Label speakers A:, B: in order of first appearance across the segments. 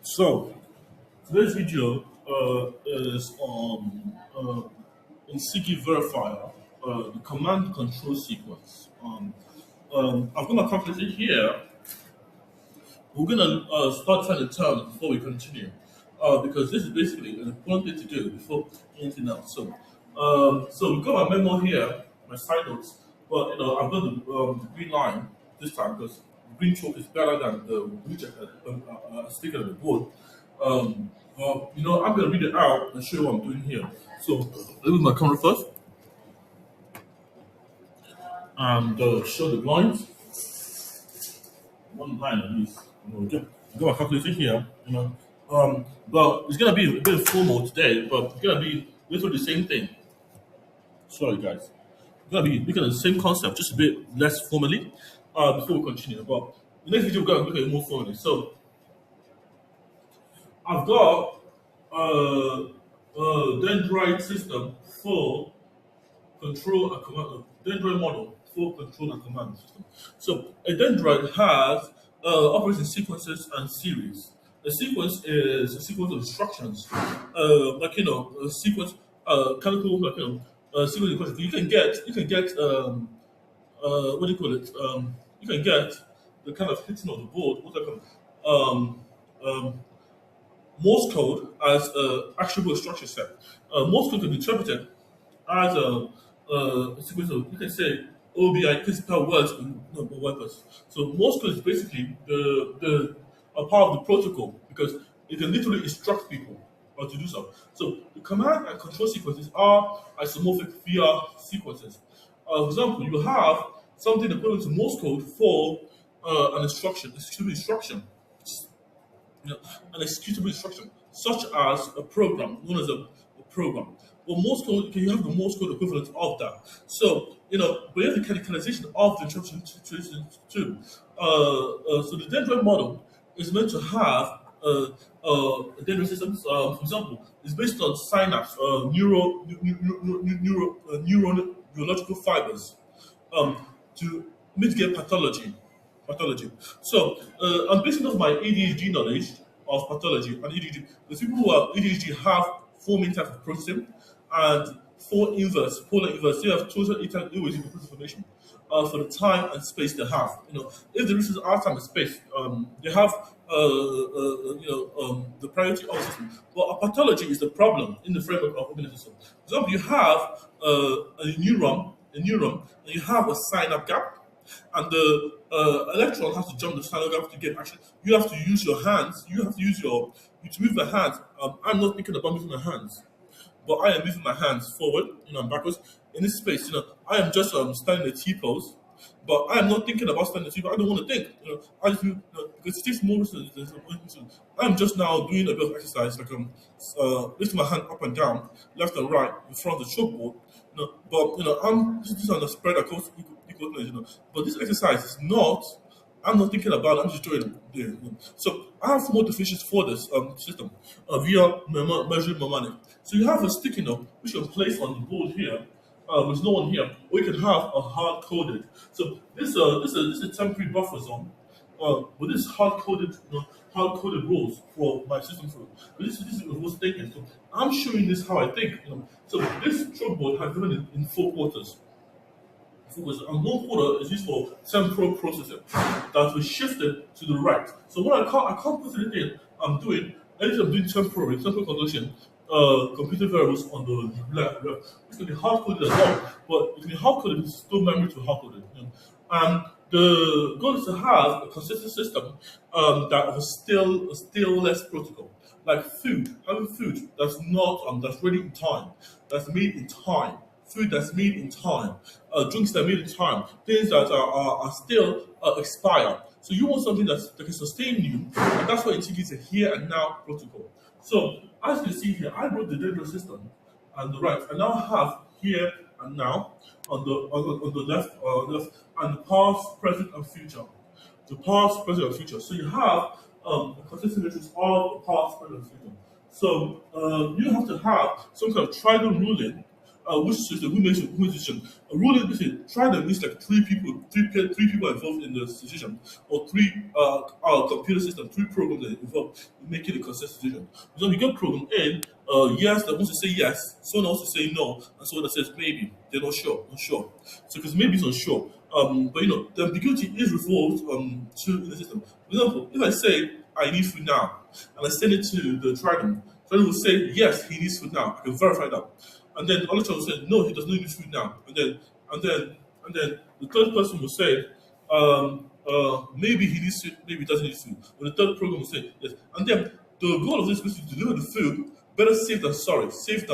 A: So today's video is NSIGII verifier, the command control sequence. I'm gonna calculate it here. We're gonna start trying to turn before we continue, because this is basically an important thing to do before anything else. So we've got my memo here, my side notes, but I've got the green line this time because green chalk is better than the blue check sticker on the board. I'm gonna read it out and show you what I'm doing here. So this is my camera first, and show the lines. One line at least. Got my calculator here. But it's gonna be a bit formal today, but it's gonna be literally the same thing. Sorry, guys. It's gonna be looking at the same concept, just a bit less formally. Before we continue, but the next video we're gonna look at it more formally. So I've got a dendrite system for control and command. Dendrite model for control and command system. So a dendrite has operates in sequences and series. A sequence is a sequence of instructions, a sequence, chemical, sequence of questions. What do you call it? You can get the kind of hitting of the board. What's that called? Morse code as a actionable instruction set. Morse code can be interpreted as a sequence of, you can say, OBI, you can spell words in one person. So Morse code is basically the a part of the protocol because it can literally instruct people or to do so. So the command and control sequences are isomorphic via sequences. For example, you have something equivalent to Morse code for an instruction, executable instruction, an executable instruction, such as a program, known as a program. Well, Morse code, can you have the Morse code equivalent of that? So, we have the categorization of the instruction too. So the dendrite model is meant to have a dendrite system. For example, it's based on synapse, neurological fibers, to mitigate pathology. So I'm basing off my ADHD knowledge of pathology and ADHD. The people who have ADHD have four main types of processing and four polar inverse. They have total always process information for the time and space they have. If the resources are time and space, they have the priority of the system. But a pathology is the problem in the framework of organic system. For example, you have a neuron, and you have a synapse gap, and the electron has to jump the synapse gap to get action. You have to use your hands. You have to use to move the hands. I'm not thinking about moving my hands, but I am moving my hands forward, and backwards. In this space, I am just standing the T-pose, but I am not thinking about standing the T-pose. I don't want to think, I just do, because it takes more research. I'm just now doing a bit of exercise, like lifting my hand up and down, left and right, in front of the chalkboard. I'm just on the spread across equal knowledge. But this exercise is not. I'm not thinking about it, I'm just doing it. So I have more definitions for this system via measuring harmonic. So you have a sticky note which you can place on the board here. There's no one here, or you can have a hard coded. So this is a temporary buffer zone. But this hard coded rules for my system. This is what's thinking. So I'm showing this how I think. So this chalkboard has given it in four quarters. And one quarter is used for temporal processing that was shifted to the right. So what I can't put anything I'm doing, anything I'm doing temporary conversion, computer variables on the left. It's going to be hard coded as well, but it can be hard coded, it's still memory to hard coded. And the goal is to have a consistent system that was still less protocol. Like having food that's not that's ready in time, that's made in time, food that's made in time, drinks that are made in time, things that are still expire. So you want something that can sustain you, and that's why it is a here and now protocol. So as you can see here, I wrote the dendrite system on the right. I now have here and now on the left, and the past, present, and future. The past, present, and future. So you have a consistent matrix of the past, present, and future. So you have to have some kind of triangle ruling which system, who makes who decision. A rule is basically try to means like three people involved in the decision, or three computer system, three programs that are involved in making a consensus decision. So you get program A, yes, that wants to say yes, someone else to say no, and someone that says maybe. They're not sure, unsure. So because maybe it's unsure. But the ambiguity is resolved to the system. For example, if I say I need food now, and I send it to the Trident, Trident will say yes, he needs food now. I can verify that. And then the other child will say no, he does not need food now. And then the third person will say maybe he needs food, maybe he doesn't need food. But the third program will say yes. And then the goal of this is to deliver the food better safe than sorry, safe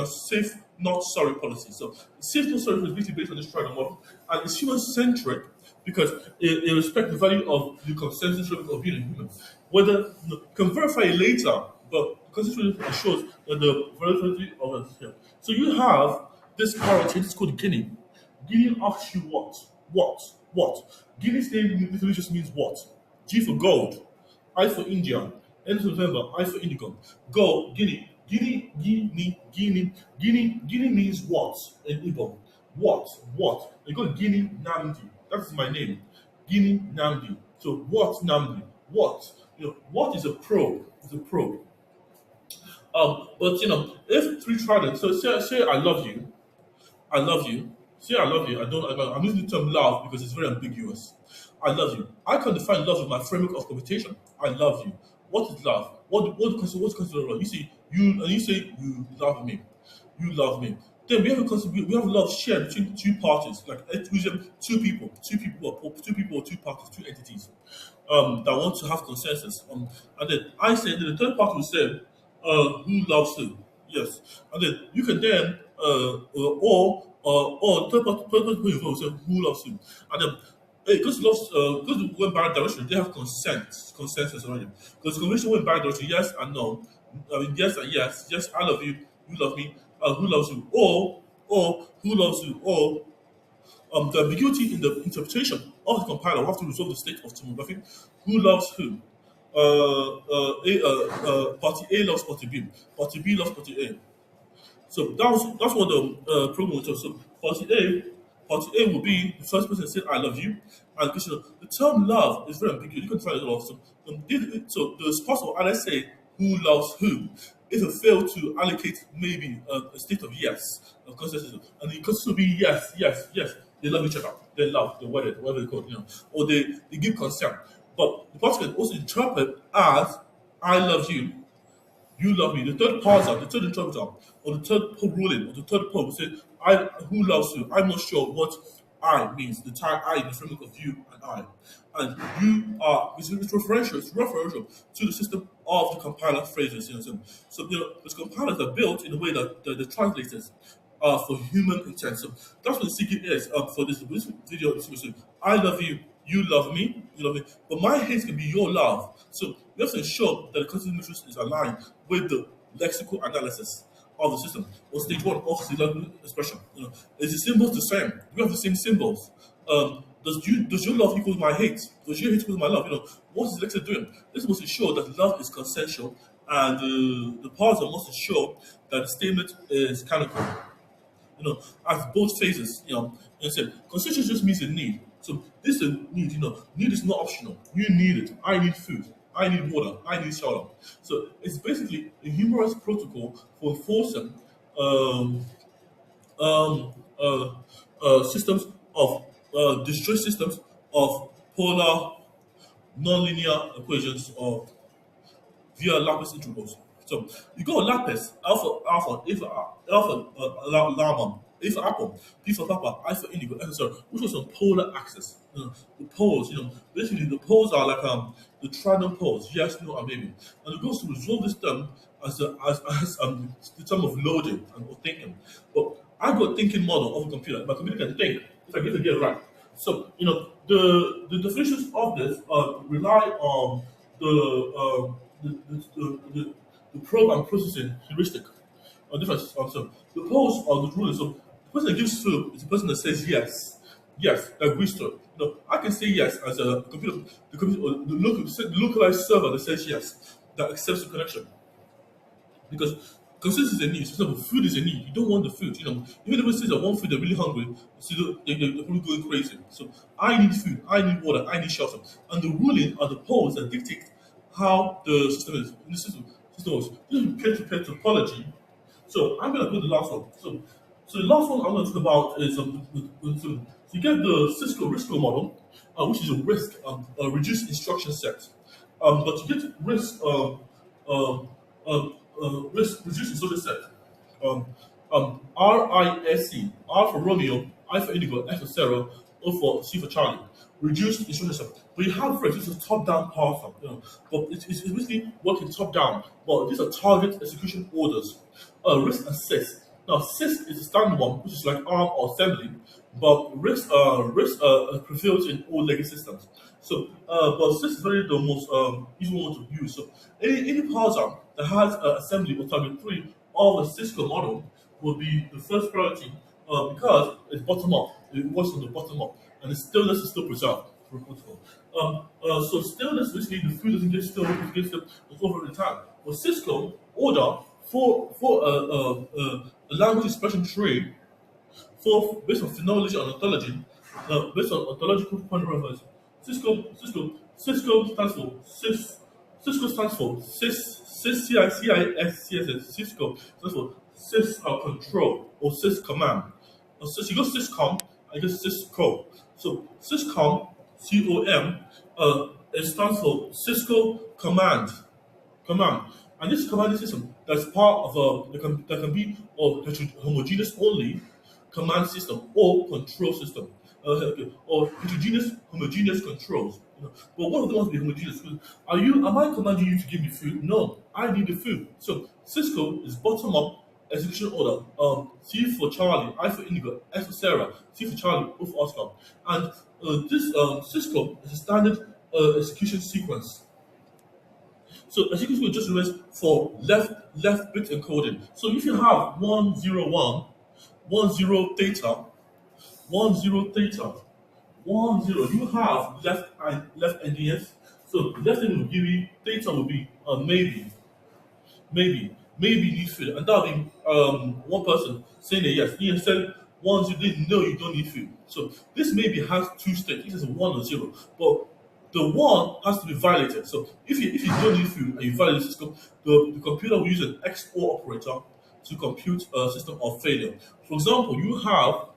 A: not sorry policy. So safe not sorry is basically based on this Trident model, and it's human centric because it respects the value of the consensus of being a human. Whether you can verify it later, but the consensus ensures that the validity of a system. So you have this currency, it's called Guinea. Guinea asks you what? What? Guinea's name literally just means what? G for gold, I for India, N for November, I for indigo. Gold, Guinea. Guinea means what in Igbo? What? You got Guinea Namdi. That's my name. Guinea Namdi. So what Namdi? What? What is a probe? It's a probe. But if three tridents, so say I love you. Say I love you. I'm using the term love because it's very ambiguous. I love you. I can define love with my framework of computation. I love you. What is love? What's considered love? You see, you say you love me. You love me. Then we have love shared between two parties, like usually two people or two parties, two entities, that want to have consensus. And then the third party will say, who loves who? Yes. And then you can then, or third party will say, who loves who? And then, because the went by direction, they have consensus already. Because convention went by direction, yes and no. I mean, yes and yes. Yes, I love you. You love me. Who loves you? Or who loves you? Or the ambiguity in the interpretation of the compiler will have to resolve the state of tomography. Who loves who? Party A loves party B. Party B loves party A. So that's what the program will tell. So party A will be the first person to say I love you, and because the term love is very ambiguous. You can find it a lot. So the spouse will either say who loves who. If it failed to allocate maybe a state of yes, of consensus, and the consensus will be yes, they love each other, they love, they wedded, whatever they call it, or they give consent. But the person can also interpret as I love you, you love me. The third parser, the third interpreter, or the third ruling, or the third pope will say, I who loves you. I'm not sure what I means. The time I in the framework of you and I. And you are it's referential to the system of the compiler phrases. So those compilers are built in a way that the translators for human intent. So that's what the seeking is for this video. I love you, you love me, you love me. But my hate can be your love. So we have to ensure that the content matrix is aligned with the lexical analysis of the system. Or stage one of syllable expression. Is the symbols the same? Do we have the same symbols? Does your love equal my hate? Does your hate equal my love? What is Lexa doing? This must ensure that love is consensual, and the parser must ensure that the statement is canonical. As both phases, and said, consensus just means a need. So this is a need, need is not optional. You need it. I need food. I need water. I need shelter. So it's basically a humorous protocol for enforcing um, systems of disjoint systems of polar nonlinear equations or via Laplace integrals. So you go Laplace, alpha, A for alpha, llama, A for apple, P for papa, I for indigo, and so which was on polar axis. The poles, basically the poles are like the trident poles, yes, no, and maybe. And it goes to resolve this term as the term of loading and or thinking. But I got a thinking model of a computer. My computer can think if I get it right. So the definitions of this rely on the probe and processing heuristic or different. So the pose of the ruler. So the person that gives food is the person that says yes, that agrees to it. I can say yes as a computer, the localized server that says yes, that accepts the connection. Because consistency is a need. For example, food is a need. You don't want the food. Even if it says I want food, they're really hungry. So they're probably going crazy. So I need food. I need water. I need shelter. And the ruling are the poles that dictate how the system is. In the system was this is peer-to-peer topology. So I'm gonna do the last one. So the last one I'm gonna talk about is so you get the Cisco RISCO model, which is a risk reduced instruction set. But to get risk reduced instruction set, RISC, R for Romeo, I for Indigo, S for Sarah, O for C for Charlie. Reduced instruction set. But you have risk, this is top-down power, but it's basically working top-down. But these are target execution orders. Risk and CIS. Now, CIS is a standard one, which is like ARM or assembly, but risk prevails in all legacy systems. So, but CIS is very the most easy one to use. So, any parser that has assembly or target 3 of the Cisco model will be the first priority because it's bottom up. It works on the bottom up, and the stillness is still preserved for protocol. So stillness basically the food doesn't get still, it gets still over the time. But Cisco order for a language expression tree for based on phonology and ontology, based on ontological point of reference. Cisco stands for Cis. Cisco stands for Cisco stands for Sys control or Sys command. So you go Syscom, I guess Cisco. So Syscom, COM, it stands for Cisco command. And this command system that's part of that can be a homogeneous only command system or control system. Or homogeneous controls. But one of them must be homogeneous. Am I commanding you to give me food? No, I need the food. So Cisco is bottom up execution order. C for Charlie, I for Indigo, S for Sarah, C for Charlie, O for Oscar. And this Cisco is a standard execution sequence. So execution will just remains for left bit encoding. So if you have 101, 10 theta, 10 theta, 10, you have left NDS. So left thing will give you theta will be maybe need food, and that'll be one person saying a yes. He said once you didn't know you don't need food. So this maybe has two states. This is a 1 or 0, but the 1 has to be violated. So if you don't need food and you violate the system, the computer will use an XOR operator to compute a system of failure. For example, you have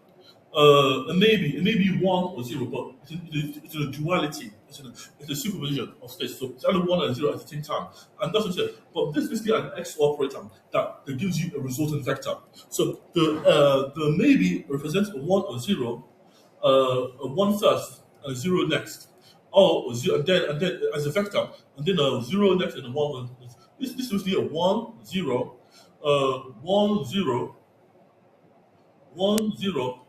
A: it may be 1 or 0, but it's a duality. It's a superposition of states. So it's either 1 and 0 at the same time. And that's what I said. But this is basically an XOR operator that gives you a resultant vector. So the maybe represents a 1 or 0, a 1 first, and a 0 next. Or a 0, and then as a vector, and then a 0 next and a 1. This is basically a 1, 0, 1, 0, 1, 0,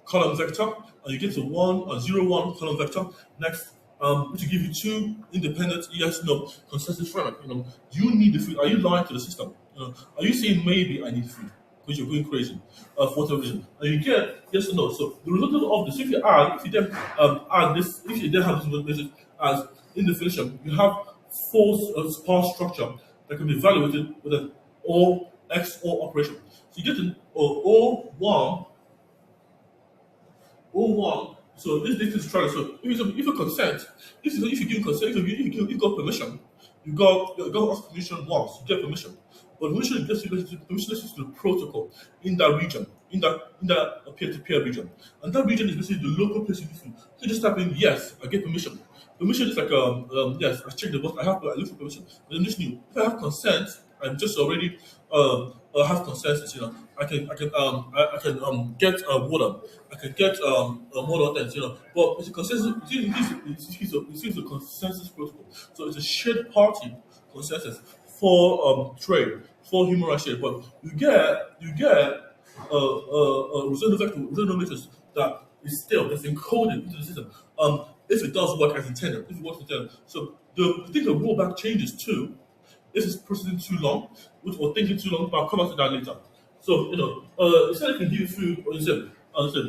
A: column vector, and you get to 1, 0, 1 column vector. Next, which will give you 2 independent yes/no consensus framework. Do you need the food? Are you lying to the system? Are you saying maybe I need food because you're going crazy for whatever reason? And you get yes or no. So the result of this, if you then add this, if you then have this message as in definition, you have false sparse structure that can be evaluated with an O XOR operation. So you get an O1. So this data is trying. So if you consent, if you give consent, if you got permission, you got ask permission once, you get permission. But permission gets you to the protocol in that region, in that peer-to-peer region, and that region is basically the local place you need to. So just type in yes, I get permission. Permission is like yes, I check the box, I look for permission. But then this new, if I have consent, I'm just already have consensus. I can get water. I can get more things. But it's a consensus. It's a consensus protocol. So it's a shared party consensus for trade, for human rights trade. But you get representative vector, representative matrix that is still that's encoded into the system. If it does work as intended, if it works as intended. So the thing that rollback changes too. This is processing too long, or thinking too long, but I'll come back to that later. So, instead it can give you food, or instead,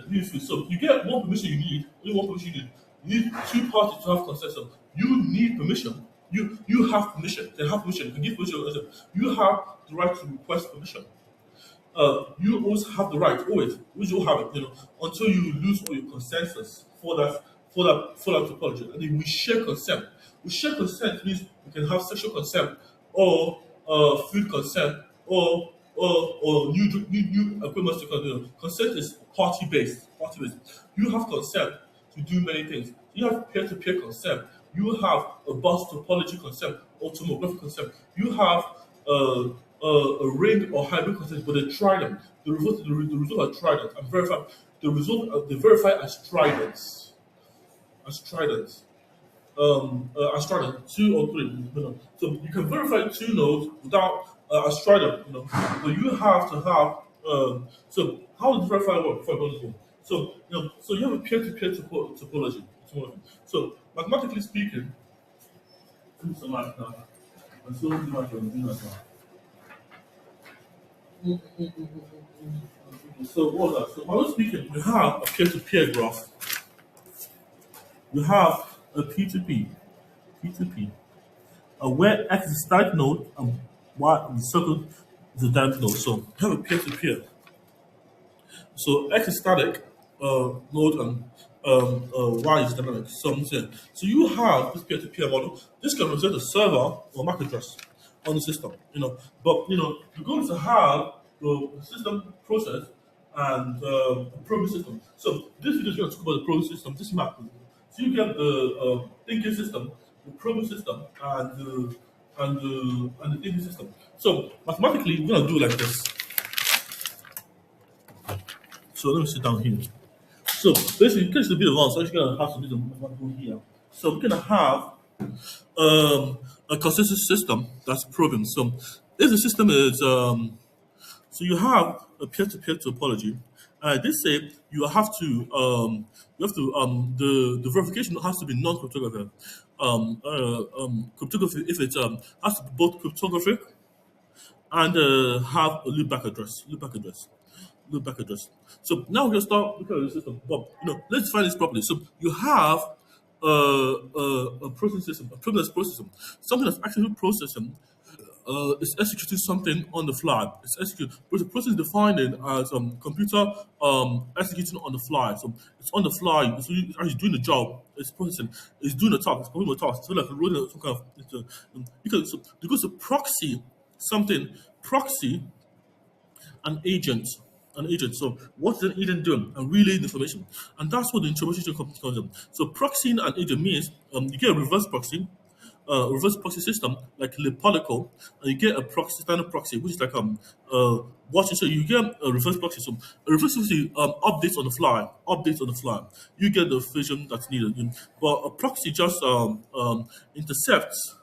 A: give you food. So you get one permission you need, only one permission you need. You need 2 parties to have consensus. You need permission. You have permission. You can have permission. You can give permission. You have the right to request permission. You always have the right, always, which you have it, until you lose all your consensus for that topology. And then we share consent. We share consent means we can have sexual consent or food consent or new equipment to consent. Consent is party based. Party based. You have consent to do many things. You have peer-to-peer consent. You have a bus topology consent or tomographic consent. You have uh, a ring or hybrid consent, but they try them. The result are trident and verify. The result they verify as trident 2 or 3. So you can verify two nodes without as trident, but you have to have. So how does verify work? Before I go this one, so you have a peer-to-peer topology. So mathematically speaking, do some math now. And so do math do that now. So what was that? So mathematically speaking, we have a peer-to-peer graph. We have a P2P, where X is start node and Y the circle is a dynamic node. So we have a peer-to-peer. So X is static node and Y is dynamic. So I'm saying, so you have this peer-to-peer model. This can represent a server or MAC address on the system. But the goal is to have the system process and probing system. So this video is going to talk about the probing system. This map. So you get the thinking system, the probing system, and the thinking system. So mathematically, we're gonna do it like this. So let me sit down here. So basically, in case it's a bit advanced, I'm actually gonna have to do the mathematical here. So we're gonna have a consensus system that's probing. So if the system is so you have a peer-to-peer topology. They say the verification has to be non-cryptographic. Cryptography if it has to be both cryptographic and have a loopback address. So now we're gonna start looking at the system. But let's define this properly. So you have a processing system, a processing, something that's actually processing is executing something on the fly. It's executing, but the process is defined it as computer executing on the fly. So it's on the fly. So it's actually doing the job. It's processing. It's doing the task. It's performing the task. It's like rolling some kind of. Because the proxy something proxy an agent. An agent. So what is an agent doing? And relaying information. And that's what the interpretation comes in. So proxying an agent means you get a reverse proxy system like Lipolical, and you get a proxy standard proxy, which is like watching. So you get a reverse proxy. So a reverse proxy updates on the fly. You get the version that's needed. But a proxy just intercepts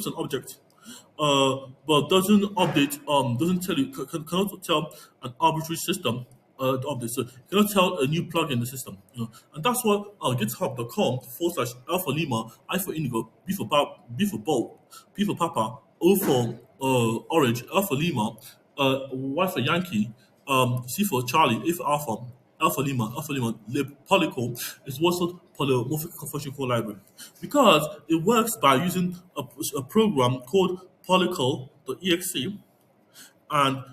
A: an object, but doesn't update. Doesn't tell you. Cannot tell an arbitrary system the update. So you cannot tell a new plug in the system. And that's what GitHub.com/alpha lima, I for indigo, B for bolt, P for papa, O for orange, Alpha lima, Y for Yankee, C for Charlie, A for alpha lima, lib polycle is what's called polymorphic convolution core library, because it works by using a program called polycle.exe and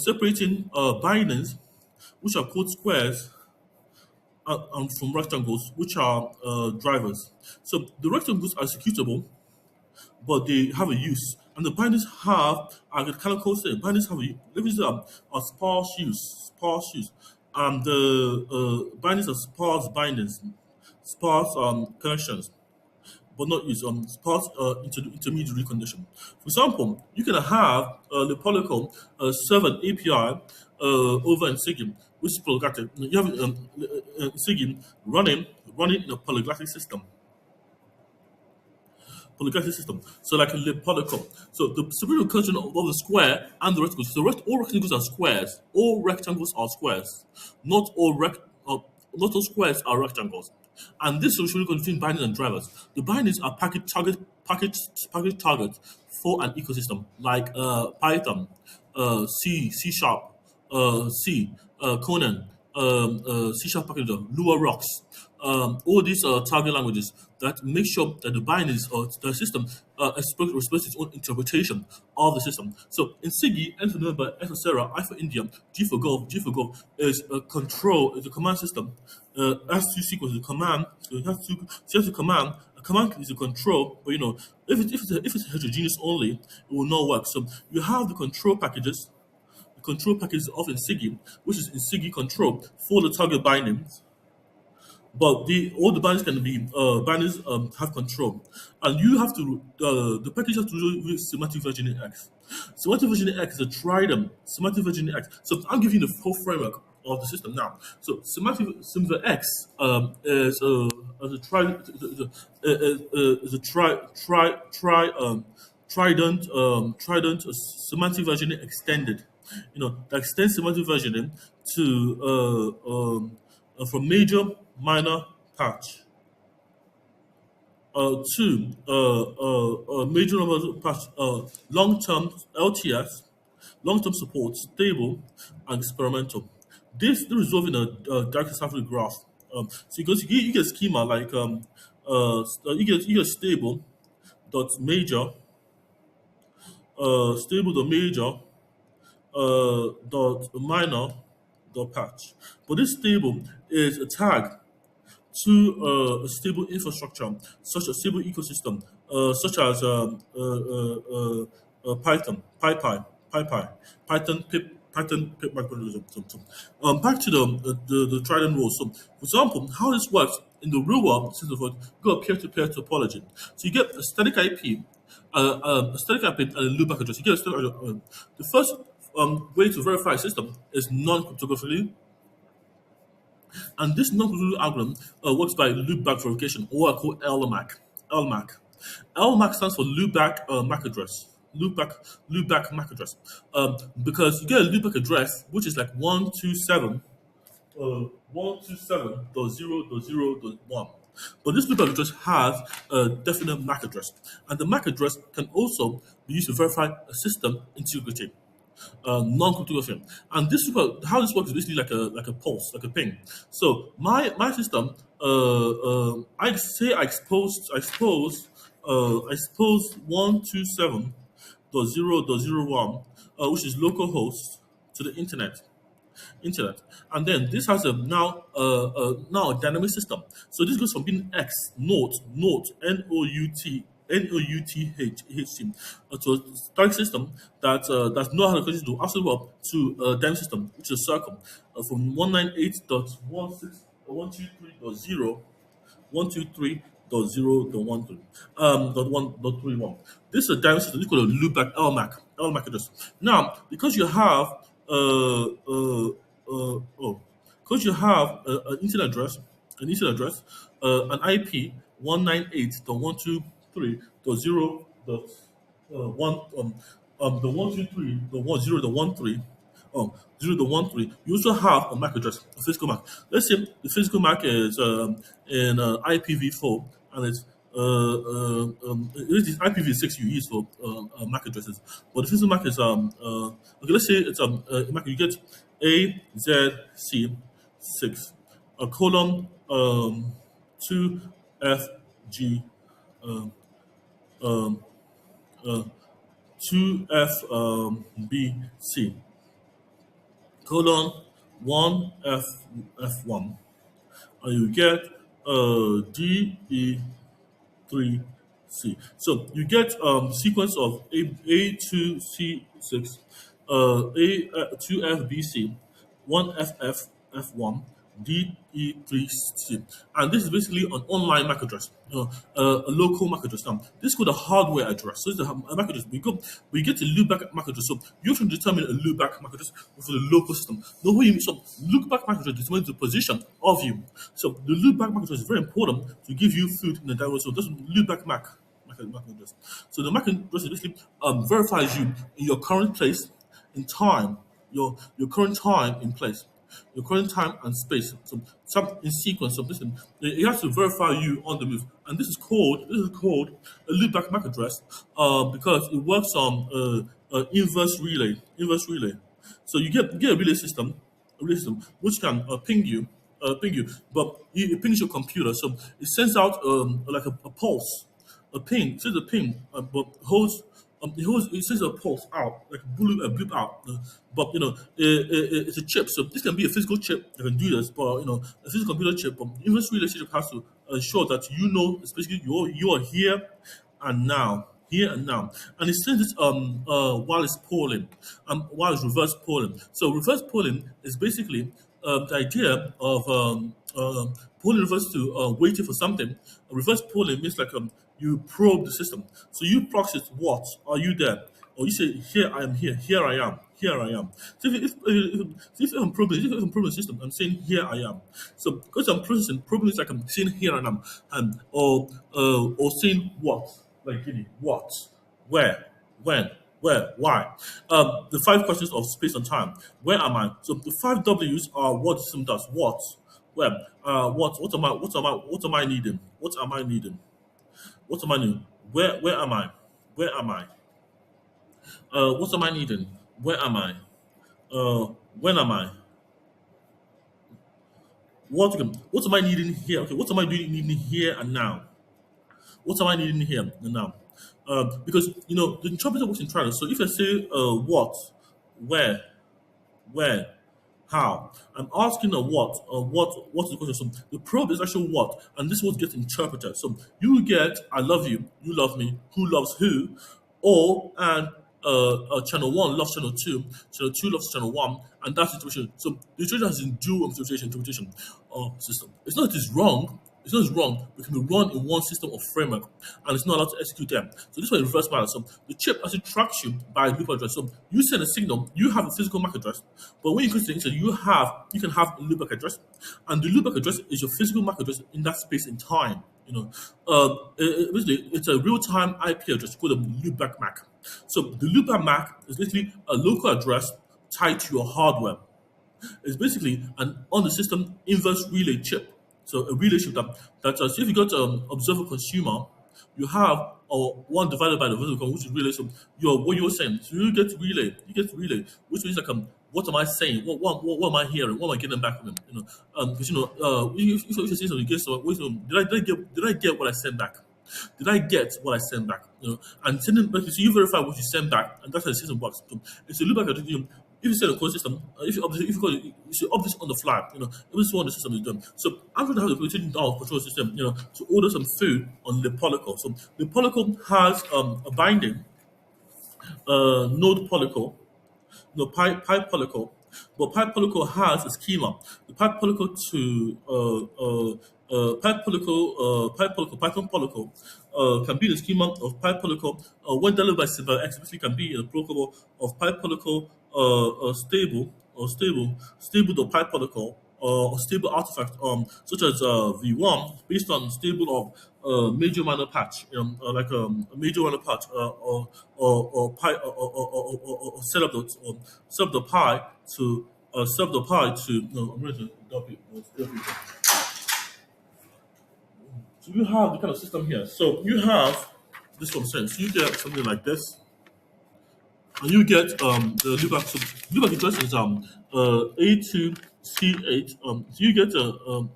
A: separating bindings, which are called squares, from rectangles, which are drivers. So the rectangles are executable, but they have a use. And the bindings have, I can kind of code say, bindings have a sparse use. And the bindings are sparse connections, but not use sparse intermediary condition. For example, you can have the polycle serve an API over NSIGII, which is polyglottic. You have NSIGII running in a polyglottic system. So like a polycle. So the superior condition of the square and the rectangles. So all rectangles are squares. All rectangles are squares. Not all squares are rectangles. And this is really between bindings and drivers. The bindings are package targets for an ecosystem like Python, C Sharp, C, Conan, C Sharp packager, Lua Rocks, all these target languages that make sure that the binaries or the system respects its own interpretation of the system. So in SIGI, N for November, S for Sarah, I for India, G for Golf is a control, is a command system. S2 sequence is a command, so it has to command. A command is a control, but if it's heterogeneous only, it will not work. So you have the control packages. The control package is of INSIGI, which is INSIGI control for the target binaries. But all the binaries can be binaries have control, and you have to the package has to do with semantic versioning X. Semantic versioning X is a trident. Semantic versioning X. So I'm giving you the full framework of the system now. So semantic Simver X is a trident semantic versioning extended. That extends semantic versioning to from major, minor, patch. Two, major number patch, long-term LTS, long-term support, stable, and experimental. This resolve in a direct sample graph. So you get schema like you get stable dot major, stable dot major, dot minor dot patch. But this stable is a tag to a stable infrastructure, such a stable ecosystem, such as Python, Python pip microorganism. Back to the Trident rule. So, for example, how this works in the real world, since you got peer-to-peer topology. So you get a static IP, and a loopback address. You get a static the first way to verify a system is non-cryptographically, and this non-cryptographic algorithm works by loopback verification, or I call LMAC. LMAC. LMAC stands for loopback MAC address. Loopback MAC address. Because you get a loopback address which is like 127.0.0.1. But this loopback address has a definite MAC address, and the MAC address can also be used to verify a system integrity, non-cryptography. And how this works is basically like a pulse, like a ping. So my system, I expose 127.0.0.1, which is localhost to the internet, and then this has a now a dynamic system. So this goes from being X note NOUTHC to a static system that's not how to do absolutely well to a dynamic system, which is a circle from 198.16123.0 123.0.13 .1.31. This is a dynamic system. This is called a loopback LMAC address. Now, because you have because you have an internet address, an IP 198.123.0.1 the 123.10.13 0.13. You also have a MAC address, a physical MAC. Let's say the physical MAC is in IPv4, and it is IPv6 you use for MAC addresses. But the physical MAC is okay. Let's say it's MAC. You get AZC6 a colon 2FG um, uh, 2FBC colon 1F1, and you get DE3C. So you get sequence of A2C6, A2FBC, 1FF1, DE3C. And this is basically an online MAC address, a local MAC address. Now, this is called a hardware address. So it's a MAC address. We get a loopback MAC address. So you have to determine a loopback MAC address for the local system. Know what you mean? So loopback MAC address determines the position of you. So the loopback MAC address is very important to give you food in the download. So that's loopback MAC address. So the MAC address basically verifies you in your current place in time, your current time in place, your current time and space. So some in sequence of this, it has to verify you on the move, and this is called a loopback MAC address because it works on inverse relay. So you get a relay system which can ping you thank you. But it pings your computer, so it sends out like a pulse, a ping. It says a ping, but it sends a pulse out, like a blue out. But it's a chip, so this can be a physical chip that can do this. But a physical computer chip. But inverse relationship has to ensure that especially you are here and now, here and now, and it sends it while it's polling, while it's reverse polling. So reverse polling is basically the idea of polling refers to waiting for something. Reverse polling means like you probe the system. So you proxy what are you there, or you say here I am here, here I am. Here I am. So if I'm probing the system, I'm saying here I am. So because I'm processing, probing is like I'm saying here I am, and or saying what, like really what, where, when, where, why. The five questions of space and time. Where am I? So the five W's are what the system does. What, where, what am I needing? What am I needing? What am I needing? Where am I? Where am I? What am I needing? Where am I? When am I? What am I needing here? Okay, what am I doing needing here and now? What am I needing here and now? Because the interpreter works in trials. So if I say what, where, where, how, I'm asking a what's the question? So the probe is actually what, and this what gets interpreted. So you get I love you love me, who loves who, or and channel one loves channel two loves channel one, and that's the situation. So the situation has in dual interpretation system. It's not that it's wrong. It's not it's wrong. It can be run in one system or framework, and it's not allowed to execute them. So this way, reverse bias. So the chip actually tracks you by loop address. So you send a signal, you have a physical MAC address, but when you increase the internet, you can have a loopback address, and the loopback address is your physical MAC address in that space in time. Basically, it's a real-time IP address called a loopback MAC. So the loopback MAC is basically a local address tied to your hardware. It's basically an on the system inverse relay chip. So a relay chip so if you got observer consumer, you have one divided by the observer, which is relay. So what you're saying. So you get relay, which means like what am I saying? What am I hearing? What am I getting back from him? Because if you say something, you get something. Did I get what I sent back? Did I get what I sent back? And sending back, so you verify what you send back, and that's how the system works. So it's a loop back. If you set a code system, you should update this on the fly. This is what the system is doing. So I'm going to have the rotating down control system, to order some food on the Polycle. So the Polycle has a binding node Polycle, no pi polycle, but pi polycle has a schema. The pi polycle to pi polycle Python polycle can be the schema of pi polycle when delivered by Symbol X, which can be in the protocol of pi polycle stable pi polycle or stable artifact such as V1 based on stable of major minor patch, like a major minor patch or pi or set up the pi to set up the pi to no I'm going to copy. So you have the kind of system here. So you have this one sense. You get something like this, and you get the loopback. So loopback address is A2C8. So you get no,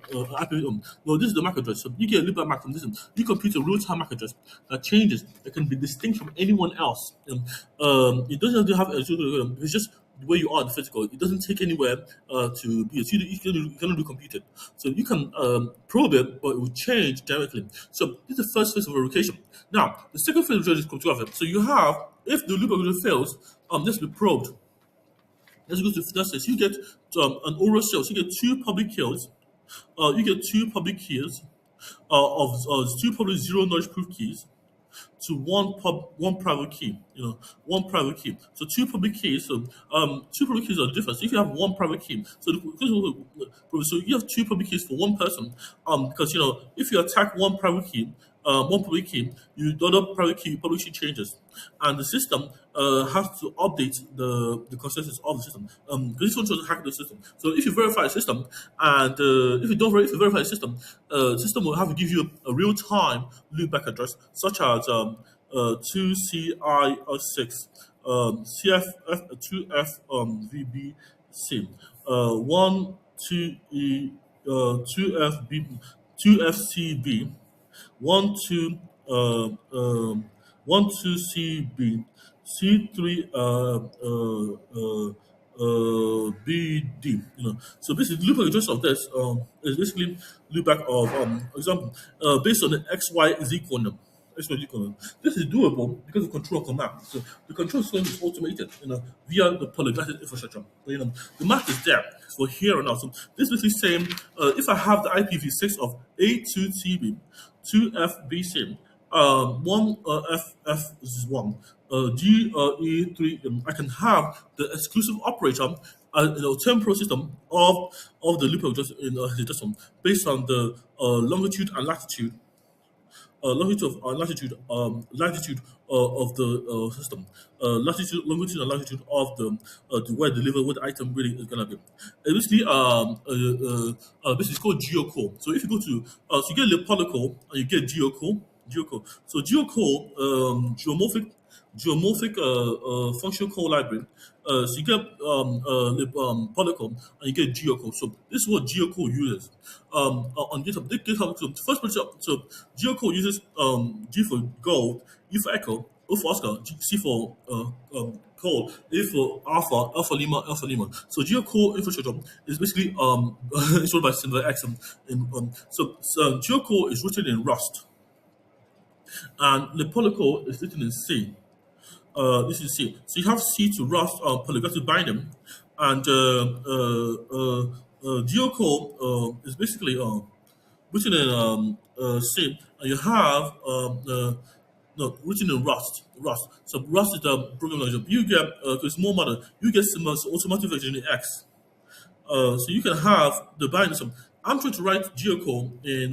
A: this is the MAC address. So you get a loopback MAC from this. You compute a real-time MAC address that changes. That can be distinct from anyone else. It doesn't have to have it's just the way you are in the physical. It doesn't take anywhere to be. So you can do compute it. So you can probe it, but it will change directly. So this is the first phase of verification. Now the second phase of verification is cryptography. So you have if the loop algorithm fails, this will be probed. Let's go to this. You get an oral shell. So you get two public keys. You get two public keys of two public zero knowledge proof keys to one private key. One private key. So two public keys. So two public keys are different. So if you have one private key, so you have two public keys for one person. Because if you attack one public key, the other private key publicly changes, and the system has to update the consensus of the system. This one tries to hack the system. So if you verify a system, and if you verify a system, system will have to give you a real time loopback address, such as 2CI6, CF2F VBC, 1 2E 2FB, 2FCB, 12 12CB, C3 BD. So this is loopback address of this is basically loopback of example based on the XY is equal number. X Y is equal number. This is doable because of control command. So the control system is automated, via the polyglottic infrastructure. But, the math is there for here and now. So this is basically saying if I have the IPv6 of A2TB, 2FBC, one FF1, GE3, I can have the exclusive operator, temporal system of the loop address in hexadecimal based on the longitude and latitude latitude of the system, longitude, and latitude of the where deliver what the item really is gonna be. Basically, this is called geocode. So if you go to, so you get Lepolical and you get geocode. So geocode, geomorphic functional code library. So you get Polycom and you get geocode. So this is what geocode uses on GitHub. GitHub, so the first picture, so geocode uses G for gold, E for echo, O for Oscar, C for code, A for alpha, alpha lima. So geocode infrastructure is basically installed by Symbol X. So geocode is written in Rust, and the Polycode is written in C. This is C. So you have C to Rust polyglottic binding, and geocode is basically written in C, and you have no written in Rust. So Rust is the program language. You get it's more modern. You get some automotive version in X. So you can have the bind. So I'm trying to write geocode in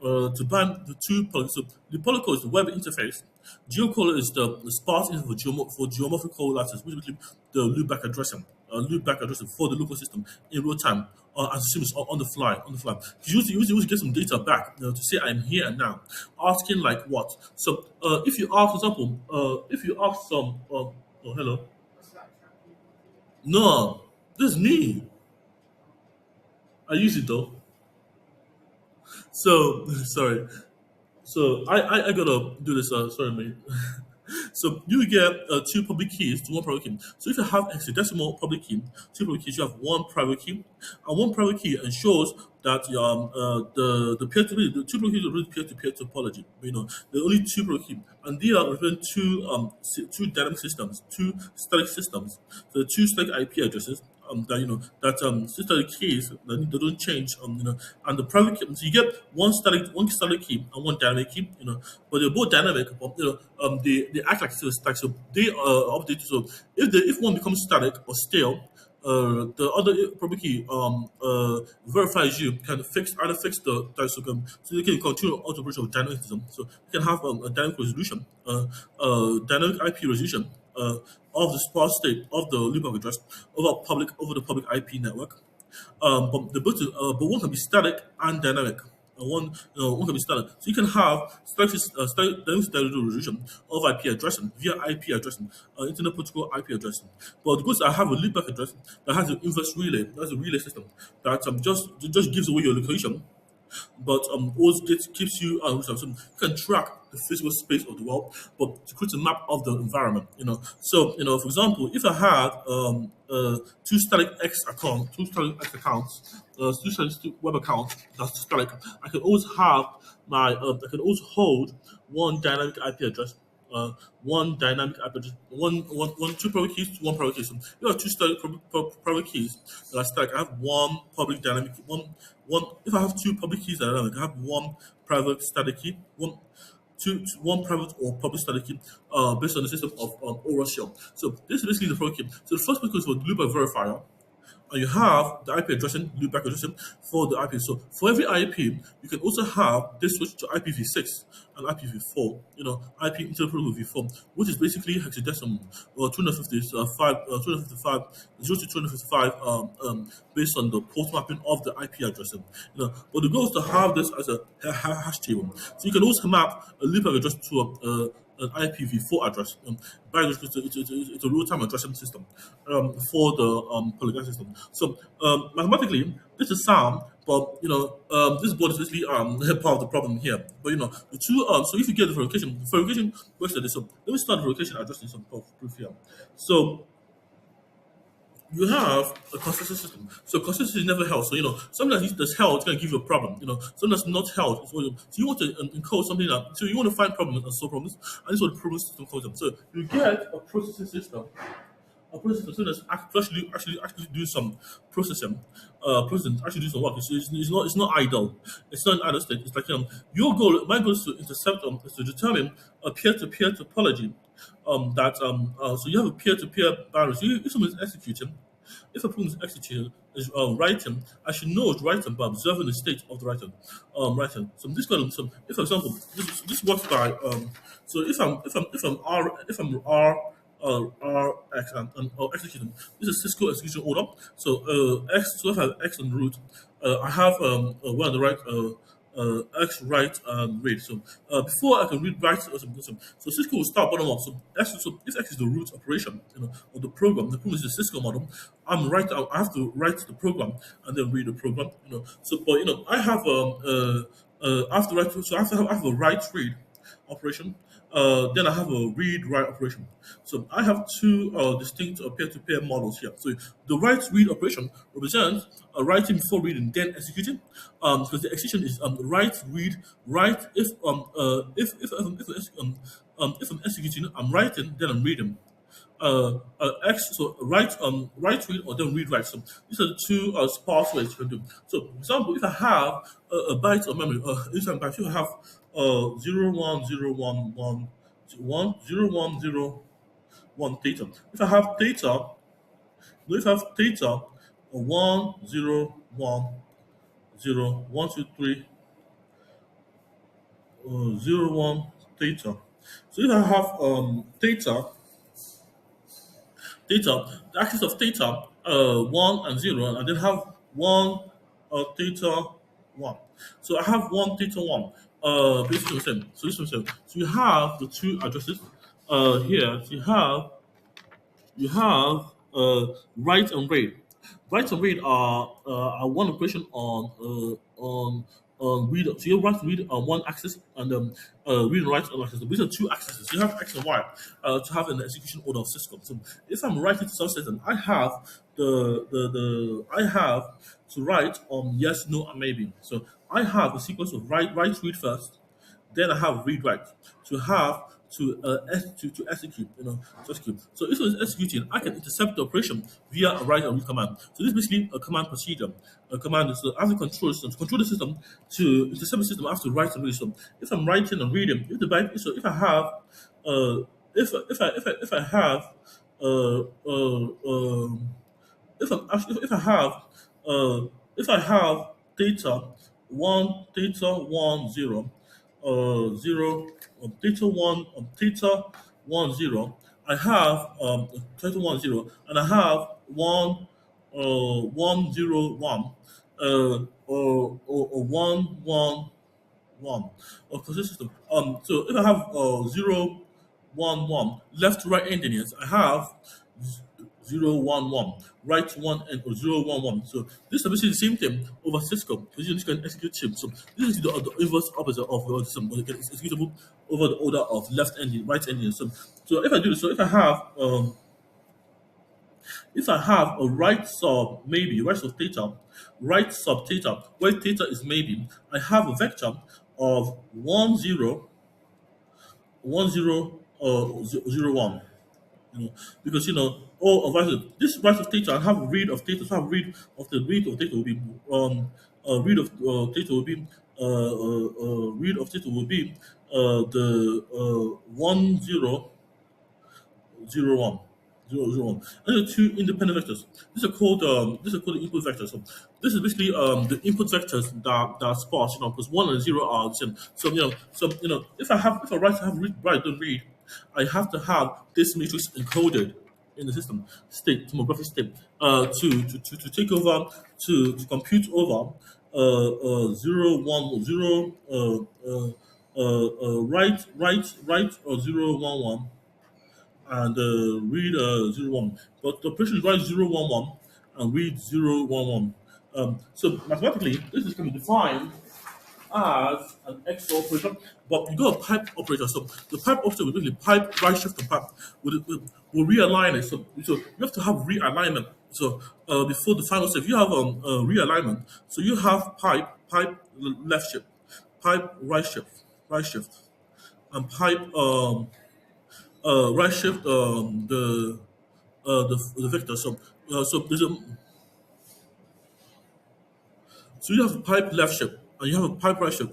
A: to bind the two polygons. So the polycode is the web interface. Geocode is the sparse interface for geomorphic lattice, which is basically the loopback addressing for the local system in real time, as soon as on the fly. You usually get some data back, to say I'm here and now. Asking like what? So if you ask, for example, if you ask some, oh hello, no, this is me. I use it though. So sorry. So I gotta do this. Sorry, mate. So you get two public keys to one private key. So if you have hexadecimal public key, two public keys, you have one private key, and one private key ensures that the peer to the two private keys are really peer to peer topology. There are only two private keys, and they are representing two dynamic systems, two static systems. So the two static IP addresses. Static keys that they don't change. And the private key. So you get one static key and one dynamic key. But they're both dynamic. But they act like still static. So they are updated. So if one becomes static or stale, the other private key verifies you can either fix the so they can continue operation of dynamicism. So you can have a dynamic resolution, dynamic IP resolution of the sparse state of the loopback address over the public IP network. But one can be static and dynamic. One can be static. So you can have dynamic resolution of IP addressing via IP addressing, Internet Protocol IP addressing. But because I have a loopback address that has an inverse relay, that's a relay system that just gives away your location, but always keeps you so you can track the physical space of the world, but to create a map of the environment. So for example, if I had two static X accounts, two static web accounts that's static, I can always have I can also hold one dynamic IP address. One dynamic IP address, two private keys to one private key. So you have two static private keys that are static. I have one public dynamic one. If I have two public keys that are dynamic, I have one private static key, one private or public static key, based on the system of oral shell. So this is basically the private key. So the first one is for the loopback verifier, and you have the IP addressing, loopback addressing for the IP. So for every IP, you can also have this switch to IPv6 and IPv4. IP Internet Protocol v4, which is basically hexadecimal or 255, 0 to 255, based on the port mapping of the IP addressing. But the goal is to have this as a hash table. So you can also map a loopback address to an IPv4 address. It's a real-time addressing system for the polygon system. So mathematically, this is sound, but this board is basically part of the problem here. But the two so if you get the verification works like this. So let me start the verification addressing some proof here. So you have a consensus system. So consensus never held. So sometimes that's held, it's gonna give you a problem. Sometimes that's not held. So you want to encode something that so you want to find problems and solve problems, and this is what the problem system calls them. So you get a processing system. A processing system that's actually do some processing, processing actually do some work. It's not idle. It's not an idle state. It's like my goal is to intercept is to determine a peer-to-peer topology. So you have a peer-to-peer boundary. So if someone is executing, if a program is executed, is writing, I should know it's writing by observing the state of the writing. So this kind of if for example, this works by so if I'm R X and executing, this is Cisco execution order. So X, so if I have X on root, I have one on the right. X write read. So before I can read write so Cisco will start bottom up. So if X is the root operation, of the program is the Cisco model. I have to write the program and then read the program. So but I have I have to write. So I have a write read operation. Then I have a read write operation. So I have two distinct peer-to-peer models here. So the write read operation represents writing before reading, then executing. Because the execution is write read write. If I'm executing, I'm writing, then I'm reading. So write read or then read write. So these are the two sparse ways you can do. So for example, if I have a byte of memory, if you have 0 1 0 1 1 1 0 1 0 1 data. If I have data 1 0 1 0 1 2 3 0 1 data. So if I have the axis of theta, 1 and 0, and then have 1 theta 1. So I have 1 theta 1. Basically the same. So this is the same. So you have the two addresses here. So you have write and read. Write and read are one operation on read. So you write and read on one axis and read and write on axis. These are two axes. You have X and Y to have an execution order of system. So if I'm writing to some system, I have I have to write on yes, no, and maybe. So I have a sequence of write, read first, then I have read write to have to execute, to execute. So if it's executing, I can intercept the operation via a write and read command. So this is basically a command procedure. A command is I have to control the system. To control the system, to intercept the system, I have to write and read. So if I'm writing and reading, if I have if I have uh, uh, um, uh, if I have data one 0 0 data 1 0, I have data 1 0, and I have 1 1 0 1 or 1 1 1 of the system. So if I have 0 1 1 left to right engineers, I have 0 1 1 right one and or 0 1 1. So this is basically the same thing over Cisco because you can execute chips. So this is the inverse opposite of the system. It's executable over the order of left engine, right engine. So if I do this, so if I have a right sub maybe, right sub theta, right sub theta, where theta is maybe, I have a vector of 1 0 1 0 0 1. Because all of us this right of theta, I have a read of theta, so I have read of theta will be read of theta will be read of theta will be the 1 0 0 1 0 0 1. And the two independent vectors. These are called the input vectors. So this is basically the input vectors that are sparse, because 1 and 0 are the same. If I write don't read, I have to have this matrix encoded in the system state, tomographic state, to take over, to compute over 0 1 0 write 011 and read 01. But the operation is write 011 and read 011. So mathematically, this is going to be defined as an XOR operator, but you got a pipe operator. So the pipe operator will basically pipe right shift and pipe will realign it. So you have to have realignment. So before the final step, you have realignment. So you have pipe left shift, pipe right shift, and pipe right shift the vector. So there's a So you have a pipe left shift and you have a pipe right shift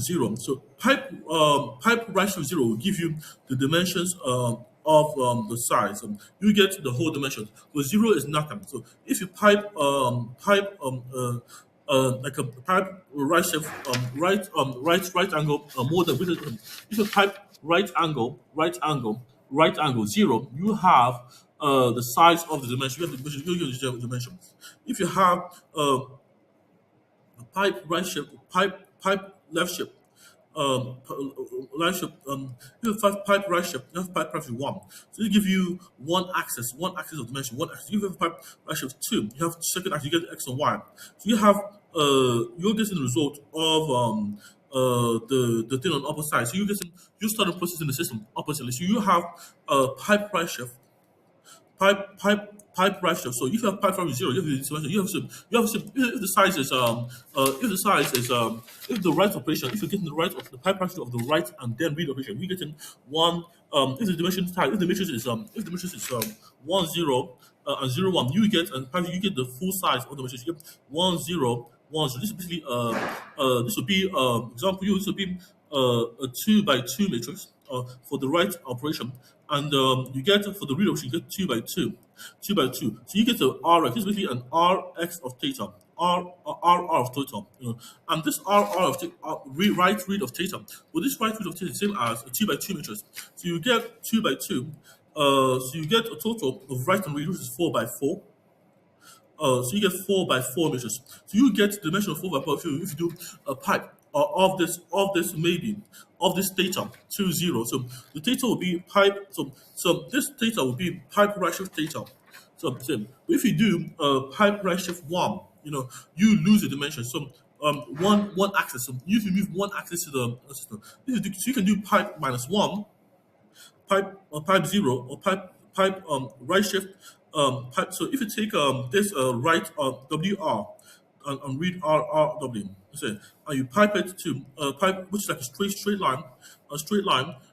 A: zero. So pipe right shift zero will give you the dimensions of the size. You get the whole dimensions. But zero is nothing. So if you pipe like a pipe right shift right angle more than if you pipe right angle zero, you have the size of the dimension. You have the dimension. You get the dimensions. If you have pipe right shift, pipe left shift, right shift. You have pipe right shift. You have pipe right shift one. So they give you one axis of dimension, one axis. You have pipe right shift two. You have second axis. You get x and y. So you have you're getting the result of the thing on the upper side. So you start processing the system oppositely. So you have pipe right shift pipe ratio. So if you have pipe ratio zero, you have the dimension. If the size is if the right operation, if you're getting the right of the pipe ratio of the right and then read operation, you're getting one if the dimension type if the matrix is 10 and 01, you get the full size of the matrix. You get 10 1. So this is basically this would be example you this would be a 2 by 2 matrix for the right operation, and you get for the read operation you get 2 by 2. So you get a Rx. This is basically an Rx of theta. R of theta, and this R of theta, right read of theta. Well, this right read of theta is the same as a 2 by 2 matrix. So you get 2 by 2. So you get a total of right and read, which is 4 by 4. So you get 4 by 4 meters. So you get the dimension of 4 by 4 if you do a pipe of this theta 2 0. So the theta will be pipe. So this theta will be pipe right shift theta. So same. But if you do pipe right shift one, you lose the dimension. So one axis. So if you move one axis to the system, so you can do pipe minus one, pipe zero, or pipe right shift pipe. So if you take this right WR and read RRW, and you pipe it to pipe, which is like a straight line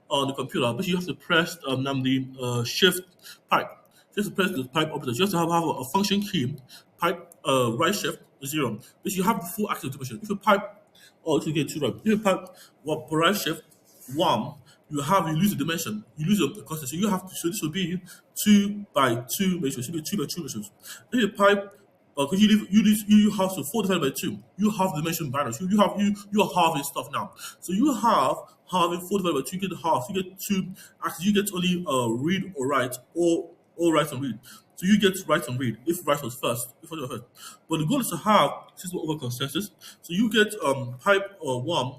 A: on the computer, but you have to press the shift pipe. You have to press the pipe operator. You have to have a function key, pipe right shift zero. But you have the full active dimension. If you pipe, if you get two right, if you pipe right shift one, you lose the dimension, you lose the constant. So you have to. So this will be 2 by 2 matrix. It will be 2 by 2 matrix. If you pipe, because you have to 4 divided by 2. You have the dimension balance. You are halving stuff now. So you have halving 4 divided by 2. You get half. You get 2. Actually, you get only read or write or write and read. So you get write and read if write was first. But the goal is to have system over consensus. So you get pipe one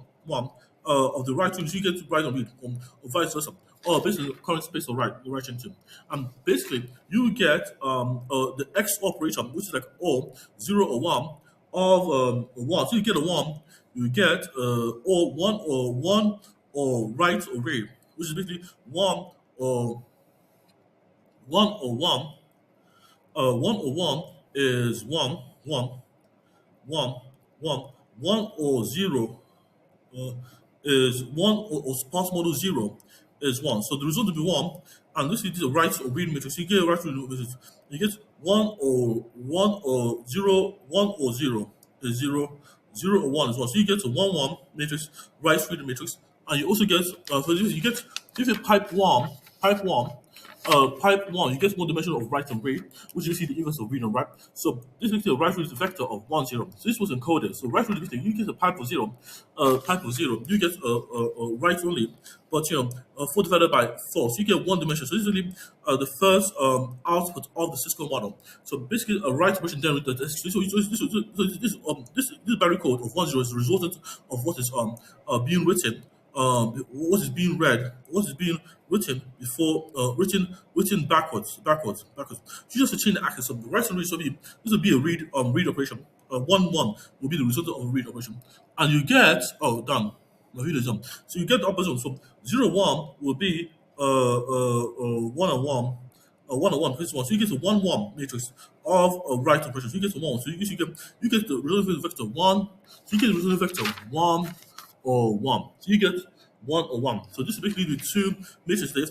A: of the right range, you get to write and read, or vice versa, or based on the current space of the right into. And basically, you get the X operator, which is like 0 or 1 of 1. So you get a 1, you get or 1 or write or read, which is basically 1 or 1. 1 or 1 is 1, 1, 1, 1, 1 or 0 is 1 or sparse model 0 is 1. So the result will be 1, and this is a right or read matrix. You get a right read matrix. You get 1 or 0, 1 or 0 is 0, 0 or 1 is 1. So you get a 1 matrix, right read matrix, and you also get if you pipe 1, you get one dimension of right and read, which you see the inverse of read and write. So this makes the right read is a vector of 1 0. So this was encoded. So right read is you get a pipe of 0, you get a right only, but 4 divided by 4, so you get one dimension. So this is really the first output of the Cisco model. So basically a right operation then with the this binary code of 1 0 is the resultant of what is being written what is being read, what is being written before written backwards. You just change the axis. So the right and read, so this will be a read operation. 1 1 will be the result of a read operation, and you get done. My video is done. So you get the opposite. So 0 1 will be 1 and 1. 1 and 1 plus 1. So you get a 1 1 matrix of right operation. So you get a 1. So you get the result vector 1. So you get the result vector 1 or 1. So you get 1 or 1. So this is basically the two matrices that you have to